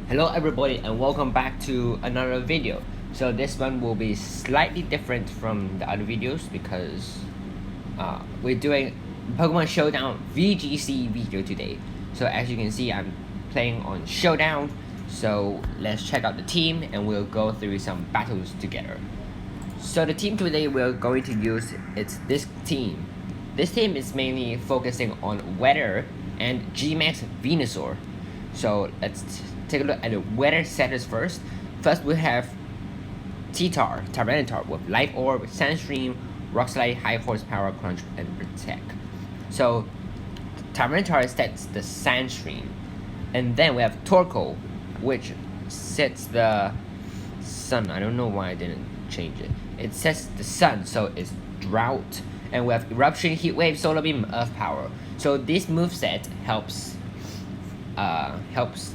Hello everybody and welcome back to another video. So this one will be slightly different from the other videos because we're doing Pokemon Showdown VGC video today. So as you can see, I'm playing on Showdown. So let's check out the team and we'll go through some battles together. So the team today we're going to use is this team. This team is mainly focusing on weather and G-Max Venusaur. So let's take a look at the weather setters first. First we have Tyranitar with Light Orb, Sandstream, Rock Slide, High Horsepower, Crunch, and Protect. So Tyranitar sets the Sandstream. And then we have Torkoal, which sets the Sun. I don't know why I didn't change it. It sets the Sun, so it's Drought. And we have Eruption, Heat Wave, Solar Beam, Earth Power. So this moveset helps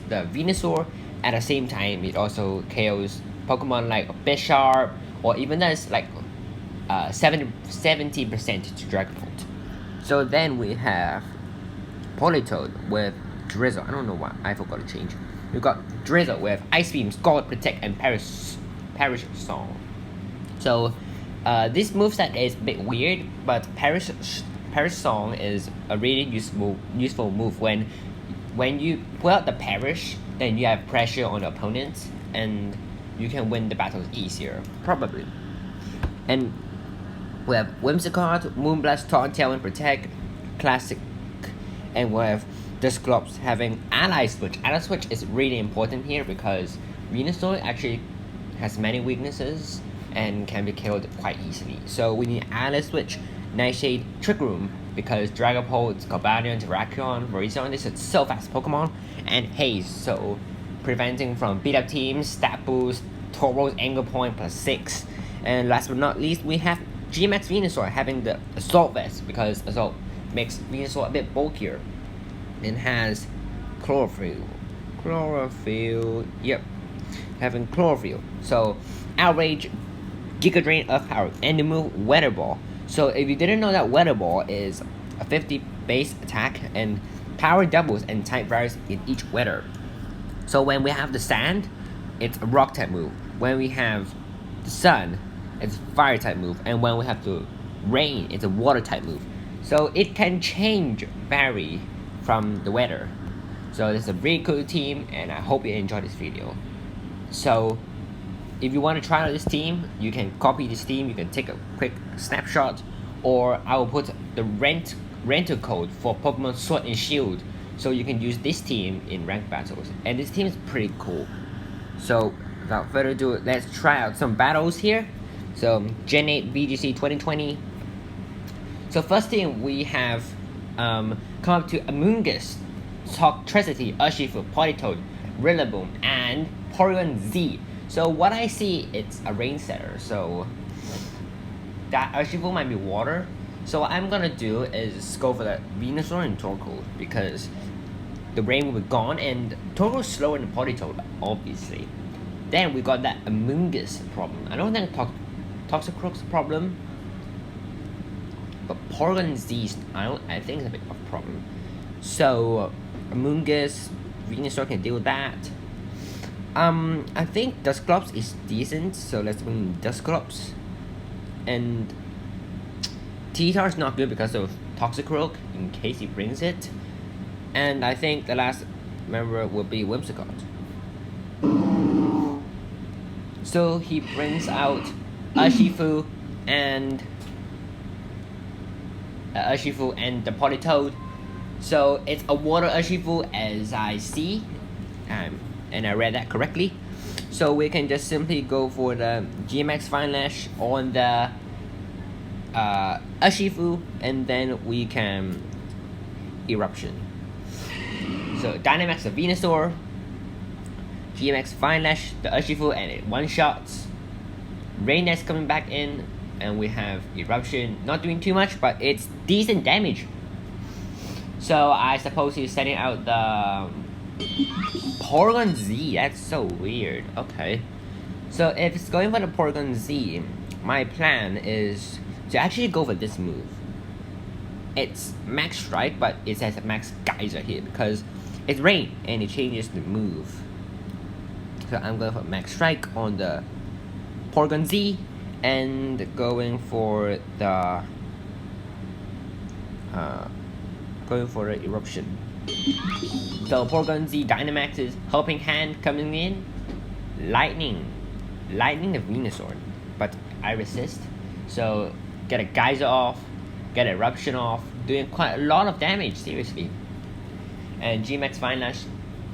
the Venusaur. At the same time, it also KOs Pokemon like Bisharp, or even does like 70% to Dragapult. So then we have Politoed with Drizzle. I don't know why, I forgot to change. We've got Drizzle with Ice Beam, Scald, Protect, and Perish Song. So this moveset is a bit weird, but Perish Song is a really useful move. When you pull out the Perish, then you have pressure on the opponents, and you can win the battles easier, probably. And we have Whimsicott, Moonblast, Taunt, Tailwind, Protect, Classic, and we have Dusclops having Ally Switch. Ally Switch is really important here because Venusaur actually has many weaknesses and can be killed quite easily. So we need Ally Switch, Nightshade, Trick Room, because Dragapult, Cobalion, Terrakion, Virizion, this is so fast Pokemon, and Haze, so preventing from beat up teams, stat boost, Tauros, Angle Point +6, and last but not least we have G-Max Venusaur having the Assault Vest, because Assault makes Venusaur a bit bulkier, and has Chlorophyll, yep, having Chlorophyll, so Outrage, Giga Drain, Earth Power, and the move Weather Ball. So if you didn't know that Weather Ball is a 50 base attack and power doubles and type varies in each weather. So when we have the sand, it's a rock type move. When we have the sun, it's fire type move. And when we have the rain, it's a water type move. So it can vary from the weather. So this is a really cool team and I hope you enjoyed this video. So if you want to try out this team, you can copy this team, you can take a quick snapshot, or I will put the rental code for Pokemon Sword and Shield, so you can use this team in ranked battles. And this team is pretty cool. So without further ado, let's try out some battles here. So Gen 8 VGC 2020. So first team we have come up to Amoonguss, Toxtricity, Urshifu, Politoed, Rillaboom, and Porygon Z. So what I see, it's a rain setter, so that Urshifu might be water. So what I'm gonna do is go for the Venusaur and Torkoal, because the rain will be gone and Torkoal's slower than Politoed, obviously. Then we got that Amoonguss problem. I don't think Toxicroak's a problem, but Porygon Z, I think it's a bit of a problem. So Amoonguss, Venusaur can deal with that. I think Dusclops is decent, so let's bring Dusclops. And T-Tar is not good because of Toxicroak, in case he brings it. And I think the last member will be Whimsicott. So he brings out Urshifu and the Politoed. So it's a water Urshifu as I see. And I read that correctly. So we can just simply go for the G-Max Fine Lash on the Urshifu, and then we can Eruption. So Dynamax the Venusaur, G-Max Fine Lash the Urshifu, and it one-shots. Rain Dance coming back in, and we have Eruption, not doing too much, but it's decent damage. So I suppose he's setting out the Porygon Z, that's so weird. Okay. So if it's going for the Porygon Z, my plan is to actually go for this move. It's Max Strike, but it says Max Geyser here because it's rain and it changes the move. So I'm going for Max Strike on the Porygon Z, and going for the Eruption. So Porygon Z Dynamax is Helping Hand coming in, Lightning the Venusaur, but I resist. So get a Geyser off, get Eruption off, doing quite a lot of damage, seriously. And G-Max Fine Lash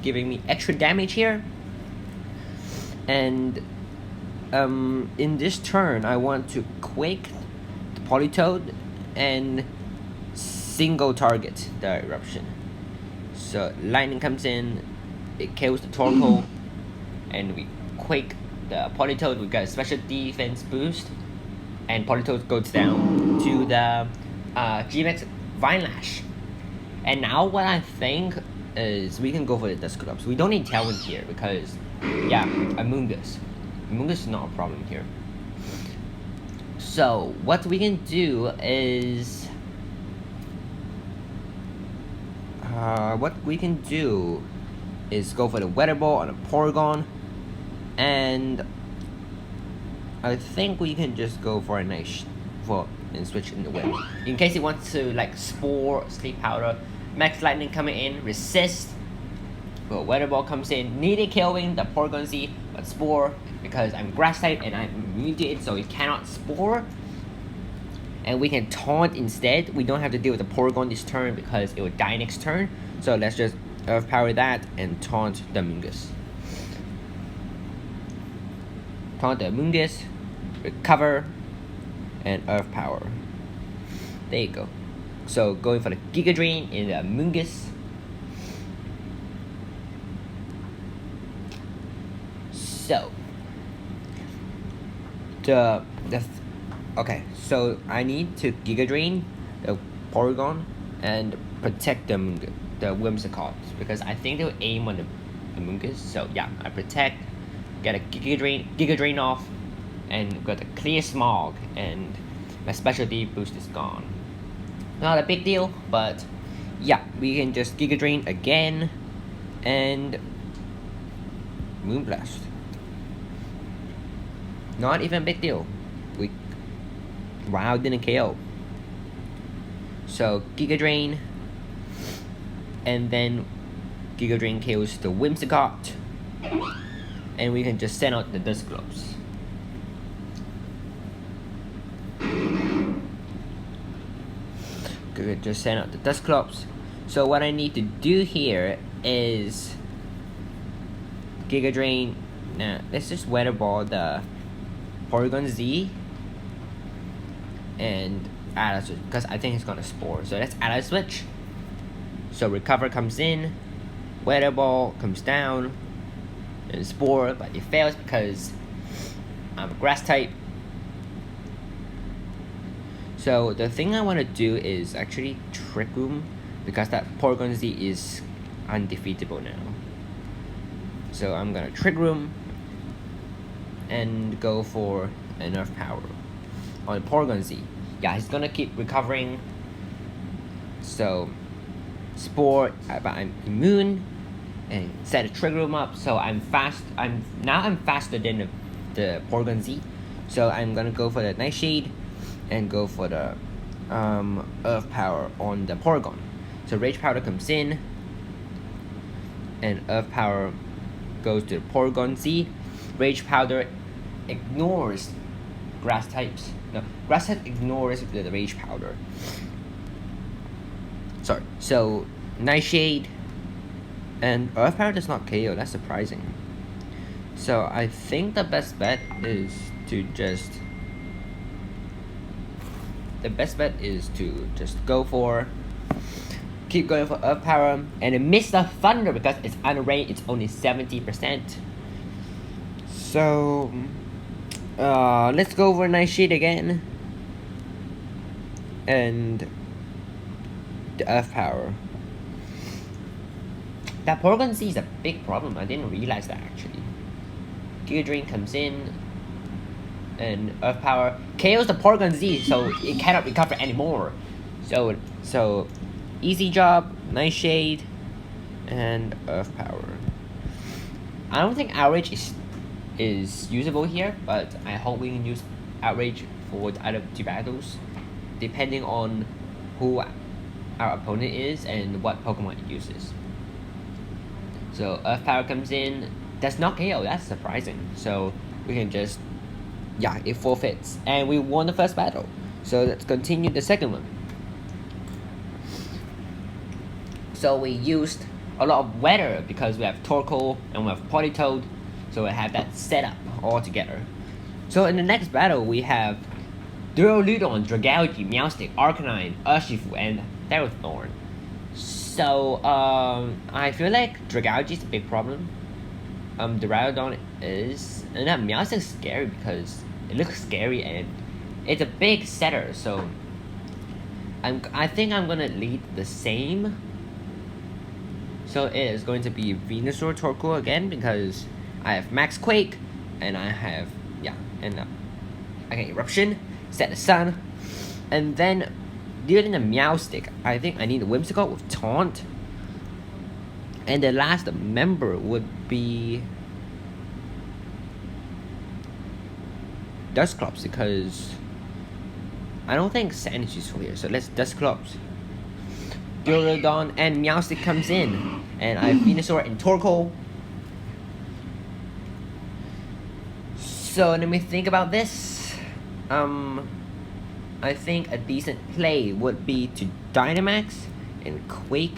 giving me extra damage here. And in this turn, I want to Quake the Politoed and single target the Eruption. So Lightning comes in, it kills the Torkoal, and we Quake the Politoed. We got a special defense boost, and Politoed goes down to the G-Max Vine Lash. And now what I think is we can go for the Dusclops. We don't need Tailwind here because, yeah, Amoonguss. Amoonguss is not a problem here. So what we can do is go for the Weather Ball on a Porygon, and I think we can just go for a nice and switch in the wind. In case he wants to like Spore, Sleep Powder, Max Lightning coming in, resist. Well, Weather Ball comes in, needed killing the Porygon Z, but Spore, because I'm Grass type and I'm immune to it, so it cannot Spore. And we can Taunt instead. We don't have to deal with the Porygon this turn because it will die next turn. So let's just Earth Power that and Taunt the Amoonguss. Taunt the Amoonguss, recover, and Earth Power. There you go. So going for the Giga Drain in the Amoonguss. So okay, so I need to Giga Drain the Porygon and protect the Whimsicott, because I think they'll aim on the Amoonguss. So yeah, I protect, get a Giga Drain off, and got a Clear Smog, and my specialty boost is gone. Not a big deal, but yeah, we can just Giga Drain again and Moonblast. Not even a big deal. Wow, didn't KO. So Giga Drain, and then Giga Drain kills the Whimsicott, and we can just send out the Dusclops. Good, just send out the Dusclops. So what I need to do here is Giga Drain. Now let's just Weather Ball the Porygon Z and add a switch, because I think it's gonna Spore. So let's add a switch. So Recover comes in, Weather Ball comes down, and Spore, but it fails because I'm a Grass type. So the thing I want to do is actually Trick Room, because that Porygon Z is undefeatable now. So I'm gonna Trick Room and go for an Earth Power on Porygon Z. Yeah, he's gonna keep recovering. So Spore, but I'm immune, and set a Trick Room up. So I'm faster than the Porygon Z. So I'm gonna go for the Nightshade and go for the Earth Power on the Porygon. So Rage Powder comes in, and Earth Power goes to the Porygon Z. Rage Powder ignores Grass types. No, Grass type ignores the Rage Powder. Sorry. So Nightshade and Earth Power does not KO. That's surprising. So I think the best bet is to just go for, keep going for Earth Power, and miss the Thunder because it's unranked. It's only 70%. So let's go over Nightshade again and the Earth Power. That Porygon Z is a big problem. I didn't realize that actually. Giga Drain comes in, and Earth Power KOs the Porygon Z, so it cannot recover anymore. So easy job, Nightshade, and Earth Power. I don't think outrage is usable here, but I hope we can use outrage for the other two battles, depending on who our opponent is and what Pokemon it uses. So Earth Power comes in, does not KO, that's surprising. So we can just, yeah, it forfeits. And we won the first battle. So let's continue the second one. So we used a lot of weather because we have Torkoal and we have Politoed. So we have that set up all together. So in the next battle we have Duraludon, Dragalge, Meowstic, Arcanine, Urshifu, and Therathorn. So I feel like Dragalge is a big problem. Duraludon is, and that Meowstic is scary because it looks scary and it's a big setter. So I think I'm gonna lead the same. So it is going to be Venusaur Torkoal again because I have Max Quake and I have, yeah, and okay, Eruption, Set the Sun, and then during the Meowstic, I think I need a Whimsicott with Taunt, and the last member would be Dusclops because I don't think Sand is useful here, so let's Dusclops. Duraludon and Meowstic comes in, and I have Venusaur and Torkoal. So let me think about this. I think a decent play would be to Dynamax and Quake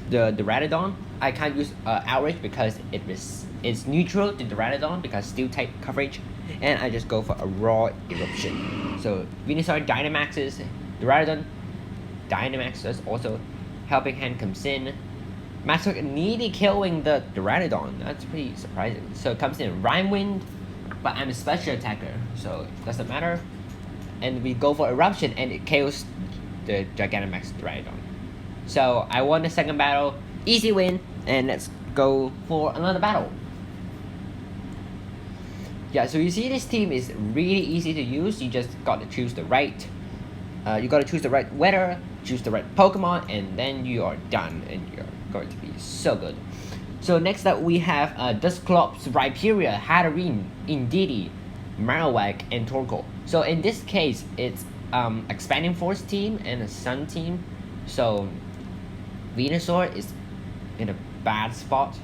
the Ratadon. I can't use Outrage because it's neutral to the Ratadon because steel type coverage, and I just go for a raw Eruption. So Venusaur Dynamaxes the Ratadon. Dynamaxes also Helping Hand comes in. Max Quake nearly killing the Ratadon. That's pretty surprising. So it comes in Rhyme Wind, but I'm a special attacker, so it doesn't matter. And we go for Eruption and it KOs the Gigantamax Ratadon. So I won the second battle, easy win, and let's go for another battle. Yeah, so you see this team is really easy to use. You just gotta choose the right weather, choose the right Pokemon, and then you are done, and you're going to be so good. So next up we have Dusclops, Rhyperior, Hatterene, Indeedee, Marowak, and Torkoal. So in this case, it's Expanding Force team and a Sun team. So Venusaur is in a bad spot.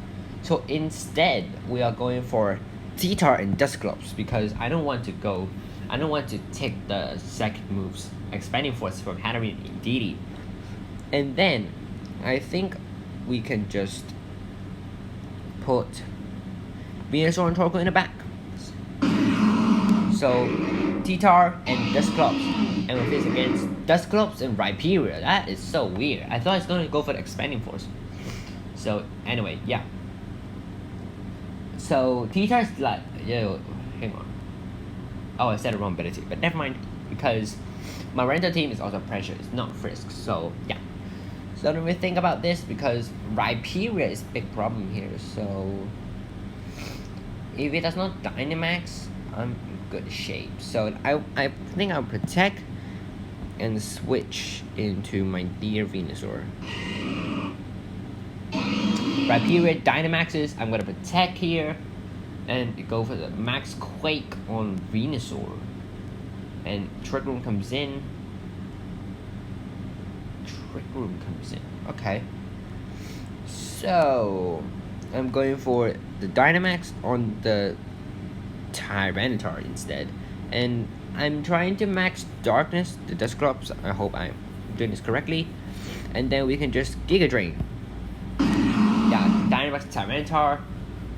So instead, we are going for T-Tar and Dusclops because I don't want to take the second moves, Expanding Force from Hatterene and Indeedee. And then, I think we can just put Venusaur and Torkoal in the back. So T-Tar and Dusclops, and we face against Dusclops and Rhyperior. That is so weird. I thought it's going to go for the Expanding Force. So anyway, yeah. So T-Tar is like, yo, hang on. Oh, I said the wrong ability, but never mind, because my rental team is also Pressure, it's not Frisk, so yeah. So let me think about this, because Rhyperior is a big problem here, so if it does not Dynamax, I'm in good shape. So I think I'll Protect and switch into my dear Venusaur. Rhyperior Dynamaxes, I'm gonna Protect here, and go for the Max Quake on Venusaur. And Trick Room comes in. Okay. So I'm going for the Dynamax on the Tyranitar instead. And I'm trying to max Darkness, the Dusclops. I hope I'm doing this correctly. And then we can just Giga Drain. Yeah, Dynamax Tyranitar.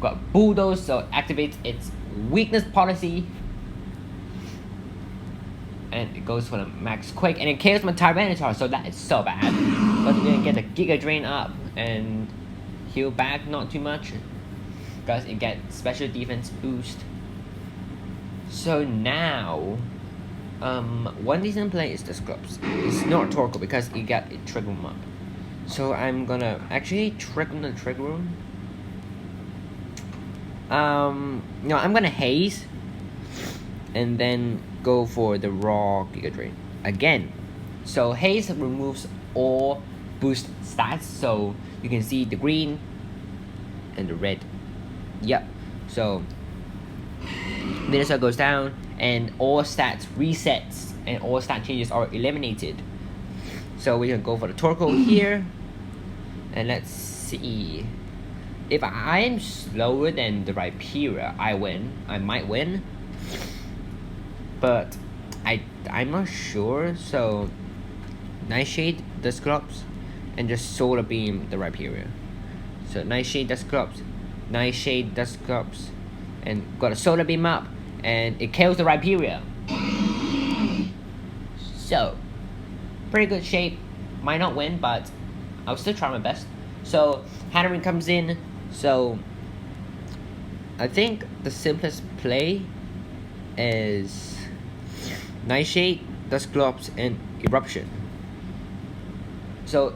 Got Bulldoze, so activates its weakness policy. And it goes for the Max Quake, and it kills my Tyranitar, so that is so bad. But we're gonna get the Giga Drain up and heal back not too much, because it gets special defense boost. So now, one decent play is the Dusclops. It's not Torkoal because it got a Trick Room up. So I'm gonna actually Trick Room the Trick Room. No, I'm gonna Haze, and then go for the raw Giga Drain again. So Haze removes all boost stats, so you can see the green and the red Yep. So venusaur goes down, and all stats resets, and all stat changes are eliminated. So we can go for the Torkoal here, and let's see. If I am slower than the Rhyperior, I win. I might win, but I'm not sure. So Nightshade Dusclops, and just Solar Beam the Rhyperior. So Nightshade Dusclops, Nightshade Dusclops, and got a Solar Beam up, and it kills the Rhyperior. So pretty good shape. Might not win, but I'll still try my best. So Hatterene comes in. So I think the simplest play is Nightshade, Dusclops, and Eruption. So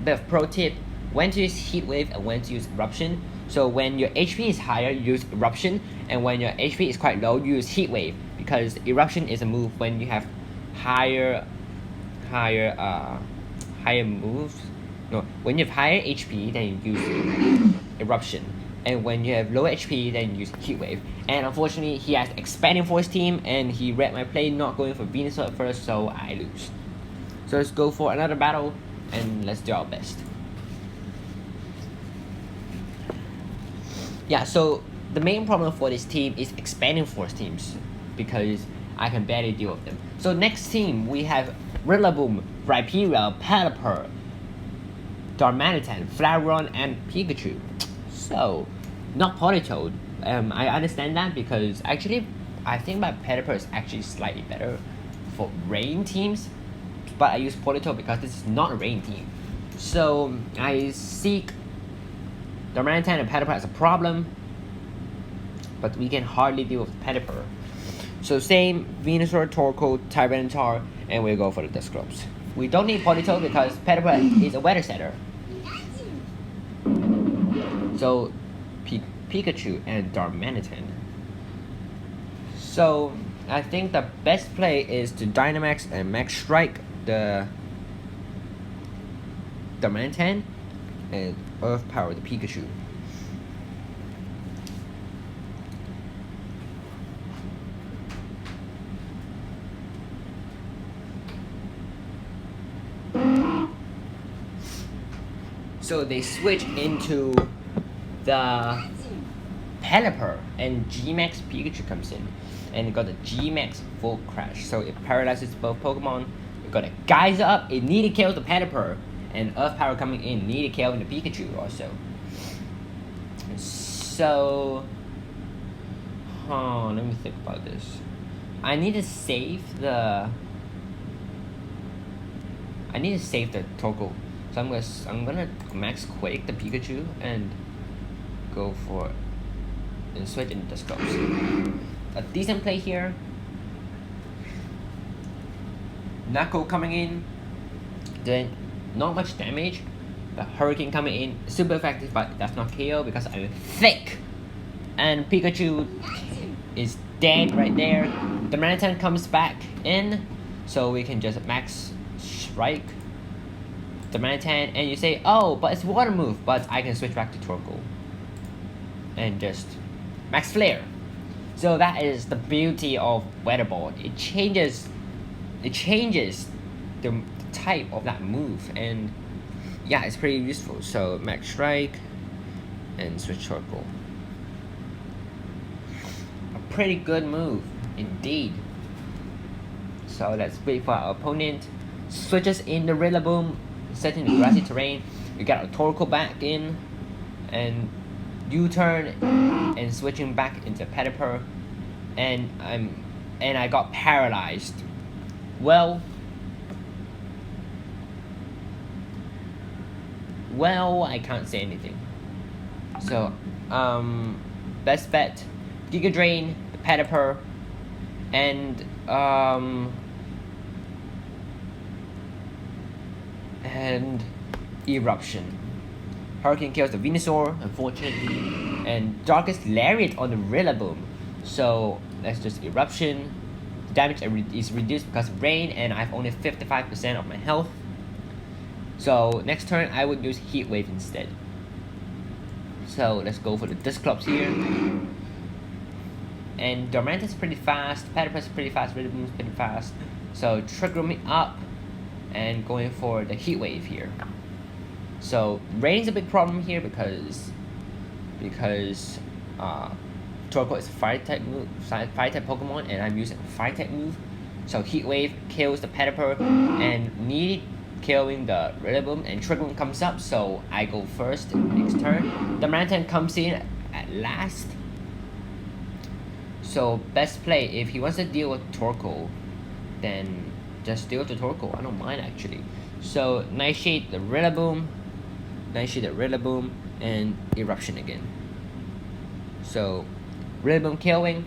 bit of pro tip: when to use Heat Wave and when to use Eruption. So when your HP is higher, you use Eruption, and when your HP is quite low, you use Heat Wave, because Eruption is a move when you have higher moves. No, when you have higher HP, then you use Eruption, and when you have lower HP, then you use Heat Wave. And unfortunately, he has Expanding Force team, and he read my play, not going for Venusaur at first, so I lose. So let's go for another battle, and let's do our best. Yeah, so the main problem for this team is Expanding Force teams, because I can barely deal with them. So next team, we have Rillaboom, Rhyperior, Pelipper, Darmanitan, Flareon, and Pikachu. So, not Politoed. I understand that, because actually, I think my Pelipper is actually slightly better for rain teams, but I use Politoed because this is not a rain team. So, I seek Darmanitan and Pelipper as a problem, but we can hardly deal with Pelipper. So same, Venusaur, Torkoal, Tyranitar, and we'll go for the Dusclops. We don't need Politoed because Pelipper is a weather setter. So Pikachu and Darmanitan. So I think the best play is to Dynamax and Max Strike the Darmanitan, and Earth Power the Pikachu. So they switch into the Pelipper, and G-Max Pikachu comes in, and it got the G-Max Full Crash. So it paralyzes both Pokemon. We got a Geyser up, it nearly kills the Pelipper, and Earth Power coming in, nearly killing the Pikachu also. So, let me think about this. I need to save the Torkoal. So I'm gonna Max Quake the Pikachu and go for and switch into the Scopes. A decent play here. Knuckle coming in, doing not much damage. The Hurricane coming in, super effective, but that's not KO because I'm thick. And Pikachu is dead right there. The Darmanitan comes back in, so we can just Max Strike the Darmanitan, and you say, oh, but it's water move, but I can switch back to Torkoal and just Max Flare. So that is the beauty of Weather Ball. It changes the type of that move, and yeah, it's pretty useful. So Max Strike and switch Torkoal. A pretty good move indeed. So let's wait for our opponent. Switches in the Rillaboom, setting the grassy terrain. We got our Torkoal back in, and U-turn and switching back into Pelipper, and I got paralyzed. Well, I can't say anything. So, best bet, Giga Drain, the Pelipper, and Eruption. Hurricane kills the Venusaur, unfortunately, and Darkest Lariat on the Rillaboom. So let's just Eruption. The damage is reduced because of rain, and I have only 55% of my health. So next turn I would use Heat Wave instead. So let's go for the Disclops here. And Dormant is pretty fast, Platypus is pretty fast, Rillaboom is pretty fast. So Trick Rooming up and going for the Heat Wave here. So rain's a big problem here because Torkoal is a fire type Pokemon and I'm using a fire type move. So Heat Wave kills the Platypus and need killing the Rillaboom, and Trick Room comes up, so I go first next turn. The Mantan comes in at last. So best play, if he wants to deal with Torkoal, then just deal with the Torkoal. I don't mind actually. So Nightshade the Rillaboom, and Eruption again. So Rillaboom killing,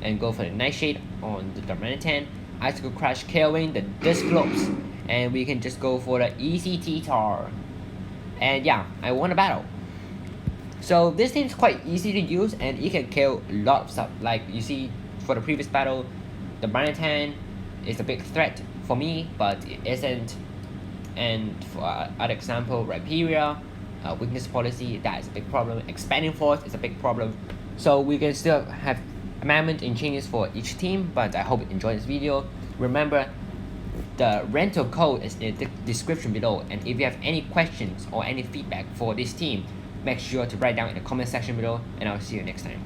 and go for the Nightshade on the Darmanitan. Icicle Crash killing the Disclops, and we can just go for the easy T-Tar. And yeah, I won a battle. So this team is quite easy to use and it can kill a lot of stuff. Like you see for the previous battle, the Darmanitan is a big threat for me, but it isn't. And for other example, Rhyperior, Weakness Policy, that is a big problem. Expanding Force is a big problem. So we can still have amendment and changes for each team, but I hope you enjoyed this video. Remember, the rental code is in the description below, and if you have any questions or any feedback for this team, make sure to write down in the comment section below, and I'll see you next time.